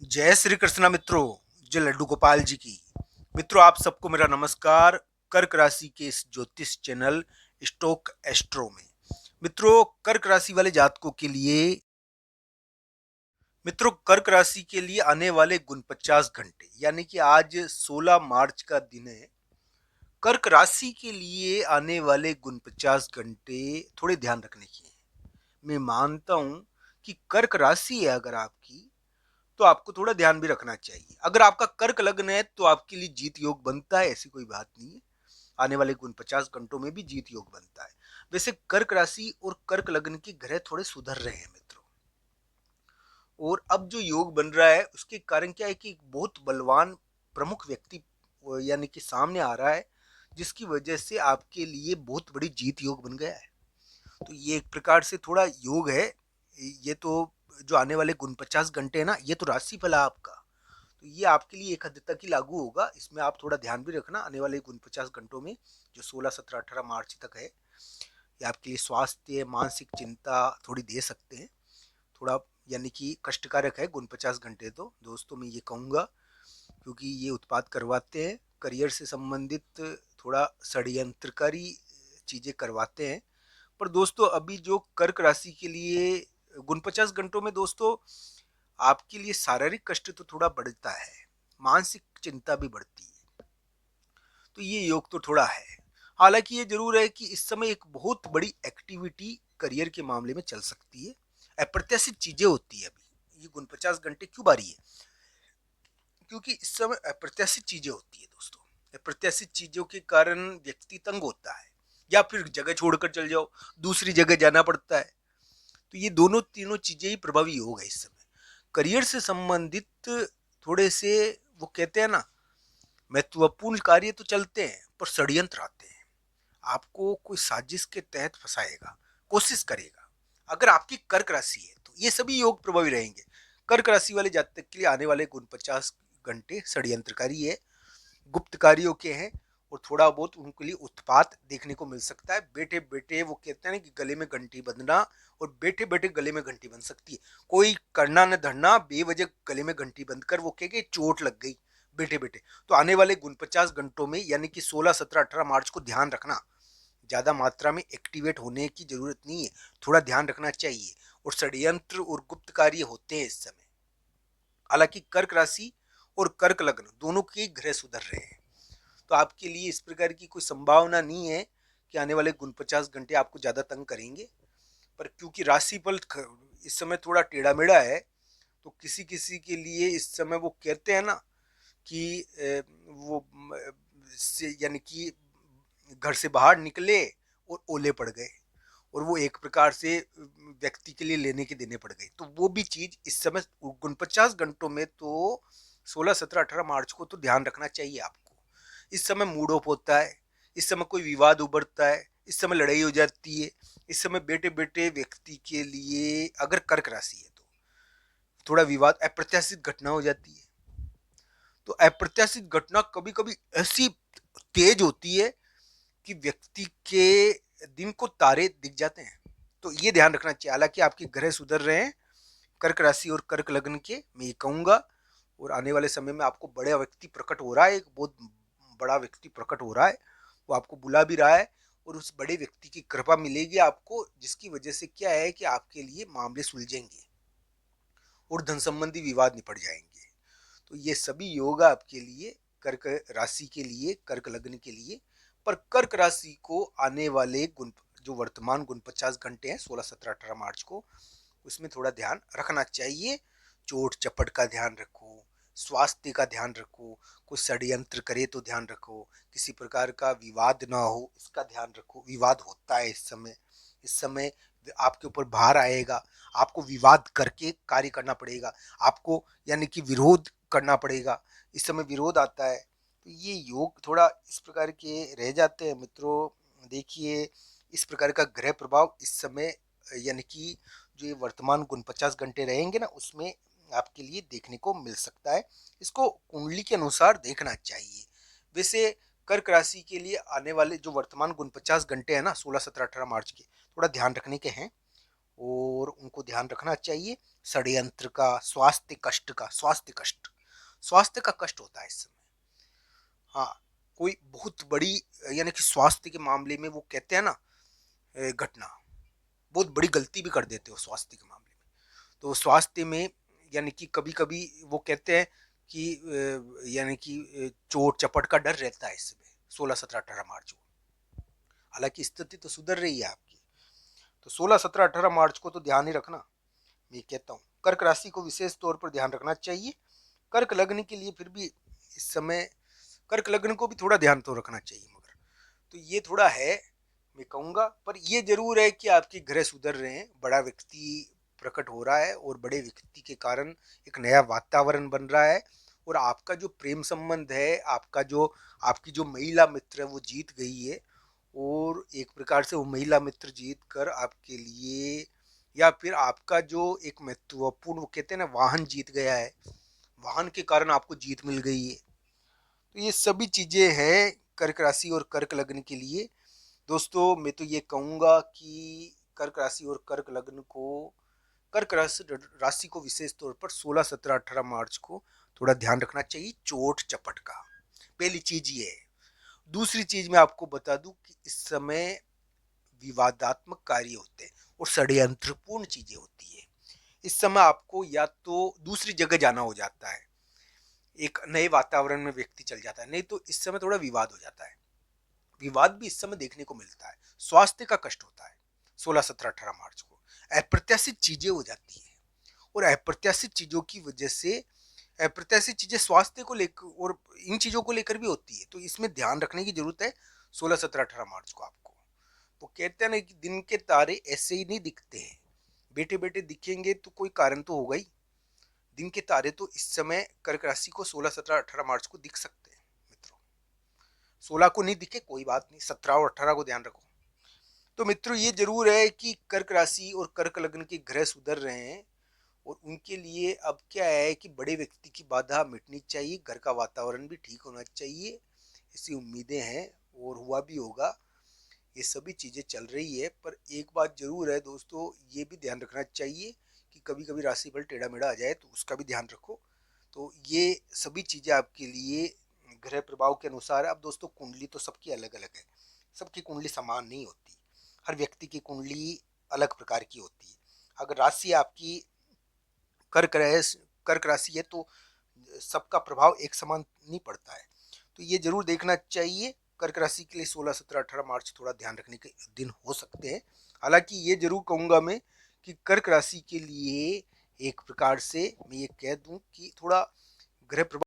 जय श्री कृष्णा मित्रों। जय लड्डू गोपाल जी की। मित्रों, आप सबको मेरा नमस्कार। कर्क राशि के इस ज्योतिष चैनल स्टोक एस्ट्रो में मित्रों, कर्क राशि वाले जातकों के लिए कर्क राशि के लिए आने वाले 49 घंटे यानी कि आज 16 मार्च का दिन है। कर्क राशि के लिए आने वाले 49 घंटे थोड़े ध्यान रखने की हैं। मैं मानता हूं कि कर्क राशि है अगर आपकी, तो आपको थोड़ा ध्यान भी रखना चाहिए। अगर आपका कर्क लग्न है तो आपके लिए जीत योग बनता है, ऐसी कोई बात नहीं है। आने वाले 49 घंटों में भी जीत योग बनता है। वैसे कर्क राशि और कर्क लग्न के ग्रह थोड़े सुधर रहे हैं मित्रों, और अब जो योग बन रहा है उसके कारण क्या है कि एक बहुत बलवान प्रमुख व्यक्ति यानी कि सामने आ रहा है, जिसकी वजह से आपके लिए बहुत बड़ी जीत योग बन गया है। तो ये एक प्रकार से थोड़ा योग है। ये तो जो आने वाले 49 घंटे है ना, ये तो राशि फल है आपका। तो ये आपके लिए एक हद तक ही लागू होगा। इसमें आप थोड़ा ध्यान भी रखना। आने वाले 49 घंटों में जो 16, 17, 18 मार्च तक है, ये आपके लिए स्वास्थ्य मानसिक चिंता थोड़ी दे सकते हैं। थोड़ा यानी कि कष्टकारक है 49 घंटे। तो दोस्तों मैं ये कहूँगा, क्योंकि ये उत्पाद करवाते हैं, करियर से संबंधित थोड़ा षड्यंत्रकारी चीज़ें करवाते हैं। पर दोस्तों अभी जो कर्क राशि के लिए 49 घंटों में दोस्तों आपके लिए शारीरिक कष्ट तो थोड़ा बढ़ता है, मानसिक चिंता भी बढ़ती है। तो ये योग तो थोड़ा है। हालांकि ये जरूर है कि इस समय एक बहुत बड़ी एक्टिविटी करियर के मामले में चल सकती है। अप्रत्याशित चीजें होती है। अभी ये 49 घंटे क्यों बारी है, क्योंकि इस समय अप्रत्याशित चीजें होती है दोस्तों। अप्रत्याशित चीजों के कारण व्यक्ति तंग होता है, या फिर जगह छोड़कर चल जाओ, दूसरी जगह जाना पड़ता है। तो ये दोनों तीनों चीजें ही प्रभावी योग है इस समय। करियर से संबंधित थोड़े से, वो कहते हैं ना, महत्वपूर्ण कार्य तो चलते हैं पर षड्यंत्र आते हैं। आपको कोई साजिश के तहत फंसाएगा, कोशिश करेगा। अगर आपकी कर्क राशि है तो ये सभी योग प्रभावी रहेंगे। कर्क राशि वाले जातक के लिए आने वाले 49 घंटे षड्यंत्रकारी है, गुप्त कार्यों के हैं, और थोड़ा बहुत उनके लिए उत्पात देखने को मिल सकता है। बैठे बैठे, वो कहते हैं ना कि गले में घंटी बंधना, और बैठे बैठे गले में घंटी बन सकती है। कोई करना न धरना, बेवजह गले में घंटी बंधकर वो कहेगा चोट लग गई बैठे बैठे। तो आने वाले 49 घंटों में यानी कि 16, 17, 18 मार्च को ध्यान रखना। ज्यादा मात्रा में एक्टिवेट होने की जरूरत नहीं है, थोड़ा ध्यान रखना चाहिए। और षड्यंत्र और गुप्त कार्य होते हैं इस समय। हालांकि कर्क राशि और कर्क लग्न दोनों के ग्रह सुधर रहे हैं, तो आपके लिए इस प्रकार की कोई संभावना नहीं है कि आने वाले 49 घंटे आपको ज्यादा तंग करेंगे। पर क्योंकि राशिफल इस समय थोड़ा टेढ़ा मेढ़ा है, तो किसी किसी के लिए इस समय वो कहते हैं ना कि वो यानी कि घर से बाहर निकले और ओले पड़ गए, और वो एक प्रकार से व्यक्ति के लिए लेने के देने पड़ गए। तो वो भी चीज इस समय 49 घंटों में तो 16, 17, 18 मार्च को तो ध्यान रखना चाहिए आपको। इस समय मूड ऑफ होता है, इस समय कोई विवाद उभरता है, इस समय लड़ाई हो जाती है। इस समय बेटे बेटे व्यक्ति के लिए अगर कर्क राशि है तो थोड़ा विवाद, अप्रत्याशित घटना हो जाती है। तो अप्रत्याशित घटना कभी कभी ऐसी तेज होती है कि व्यक्ति के दिन को तारे दिख जाते हैं। तो ये ध्यान रखना चाहिए। हालांकि आपके ग्रह सुधर रहे हैं कर्क राशि और कर्क लग्न के, मैं ये कहूंगा। और आने वाले समय में आपको बड़ा व्यक्ति प्रकट हो रहा है, एक बहुत बड़ा व्यक्ति प्रकट हो रहा है, वो आपको बुला भी रहा है। और उस बड़े व्यक्ति की कृपा मिलेगी आपको, जिसकी वजह से क्या है कि आपके लिए मामले सुलझेंगे और धन संबंधी विवाद निपट जाएंगे। तो ये सभी योग आपके लिए, कर्क राशि के लिए, कर्क लग्न के लिए। पर कर्क राशि को आने वाले जो वर्तमान 49 घंटे हैं 16, 17, 18 मार्च को, उसमें थोड़ा ध्यान रखना चाहिए। चोट चपट का ध्यान रखो, स्वास्थ्य का ध्यान रखो, कुछ षड्यंत्र करे तो ध्यान रखो, किसी प्रकार का विवाद ना हो इसका ध्यान रखो। विवाद होता है इस समय। इस समय आपके ऊपर भार आएगा, आपको विवाद करके कार्य करना पड़ेगा आपको, यानी कि विरोध करना पड़ेगा। इस समय विरोध आता है, तो ये योग थोड़ा इस प्रकार के रह जाते हैं मित्रों। देखिए, इस प्रकार का ग्रह प्रभाव इस समय यानी कि जो ये वर्तमान 49 घंटे रहेंगे ना, उसमें आपके लिए देखने को मिल सकता है। इसको कुंडली के अनुसार देखना चाहिए। वैसे कर्क राशि के लिए आने वाले जो वर्तमान 49 घंटे हैं ना 16, 17, 18 मार्च के, थोड़ा ध्यान रखने के हैं। और उनको ध्यान रखना चाहिए षड्यंत्र का, स्वास्थ्य कष्ट का। स्वास्थ्य का कष्ट होता है इस समय। हाँ, कोई बहुत बड़ी यानी कि स्वास्थ्य के मामले में वो कहते हैं ना घटना, बहुत बड़ी गलती भी कर देते हो स्वास्थ्य के मामले में। तो स्वास्थ्य में यानी कि कभी कभी वो कहते हैं कि यानी कि चोट चपट का डर रहता है इस समय 16, 17, 18 मार्च को। हालांकि स्थिति तो सुधर रही है आपकी। तो 16, 17, 18 मार्च को तो ध्यान ही रखना। मैं कहता हूँ कर्क राशि को विशेष तौर पर ध्यान रखना चाहिए। कर्क लग्न के लिए फिर भी इस समय कर्क लग्न को भी थोड़ा ध्यान तो रखना चाहिए, मगर तो ये थोड़ा है मैं कहूँगा। पर ये जरूर है कि आपके ग्रह सुधर रहे हैं, बड़ा व्यक्ति प्रकट हो रहा है और बड़े व्यक्ति के कारण एक नया वातावरण बन रहा है। और आपका जो प्रेम संबंध है, आपकी जो महिला मित्र है वो जीत गई है। और एक प्रकार से वो महिला मित्र जीत कर आपके लिए, या फिर आपका जो एक महत्वपूर्ण वो कहते हैं ना वाहन जीत गया है, वाहन के कारण आपको जीत मिल गई है। तो ये सभी चीजें हैं कर्क राशि और कर्क लग्न के लिए। दोस्तों मैं तो ये कहूंगा कि कर्क राशि और कर्क लग्न को, कर्क राशि को विशेष तौर पर 16, 17, 18 मार्च को थोड़ा ध्यान रखना चाहिए चोट चपट का। पहली चीज ये है। दूसरी चीज मैं आपको बता दूं कि इस समय विवादात्मक कार्य होते हैं और षड्यंत्रपूर्ण चीजें होती है। इस समय आपको या तो दूसरी जगह जाना हो जाता है, एक नए वातावरण में व्यक्ति चल जाता है, नहीं तो इस समय थोड़ा विवाद हो जाता है। विवाद भी इस समय देखने को मिलता है। स्वास्थ्य का कष्ट होता है 16, 17, 18 मार्च को। अप्रत्याशित चीजें हो जाती है और अप्रत्याशित चीजों की वजह से अप्रत्याशित चीजें स्वास्थ्य को लेकर और इन चीजों को लेकर भी होती है। तो इसमें ध्यान रखने की जरूरत है 16, 17, 18 मार्च को आपको। वो कहते हैं ना कि दिन के तारे ऐसे ही नहीं दिखते हैं, बेटे बेटे दिखेंगे तो कोई कारण तो होगा ही। दिन के तारे तो इस समय कर्क राशि को 16, 17, 18 मार्च को दिख सकते हैं मित्रों। 16 को नहीं दिखे कोई बात नहीं, 17 और 18 को ध्यान रखो। तो मित्रों ये जरूर है कि कर्क राशि और कर्क लग्न के ग्रह सुधर रहे हैं और उनके लिए अब क्या है कि बड़े व्यक्ति की बाधा मिटनी चाहिए, घर का वातावरण भी ठीक होना चाहिए, ऐसी उम्मीदें हैं और हुआ भी होगा। ये सभी चीजें चल रही है। पर एक बात जरूर है दोस्तों, ये भी ध्यान रखना चाहिए कि कभी कभी राशि बल टेढ़ा मेढ़ा आ जाए तो उसका भी ध्यान रखो। तो ये सभी चीजें आपके लिए ग्रह प्रभाव के अनुसार है। अब दोस्तों कुंडली तो सबकी अलग अलग है, सबकी कुंडली समान नहीं होती, हर व्यक्ति की कुंडली अलग प्रकार की होती है। अगर राशि आपकी कर्क रहे, कर्क राशि है तो सबका प्रभाव एक समान नहीं पड़ता है। तो ये जरूर देखना चाहिए। कर्क राशि के लिए 16, 17, 18 मार्च थोड़ा ध्यान रखने के दिन हो सकते हैं। हालांकि ये जरूर कहूंगा मैं कि कर्क राशि के लिए एक प्रकार से मैं ये कह दूं कि थोड़ा ग्रह प्रभाव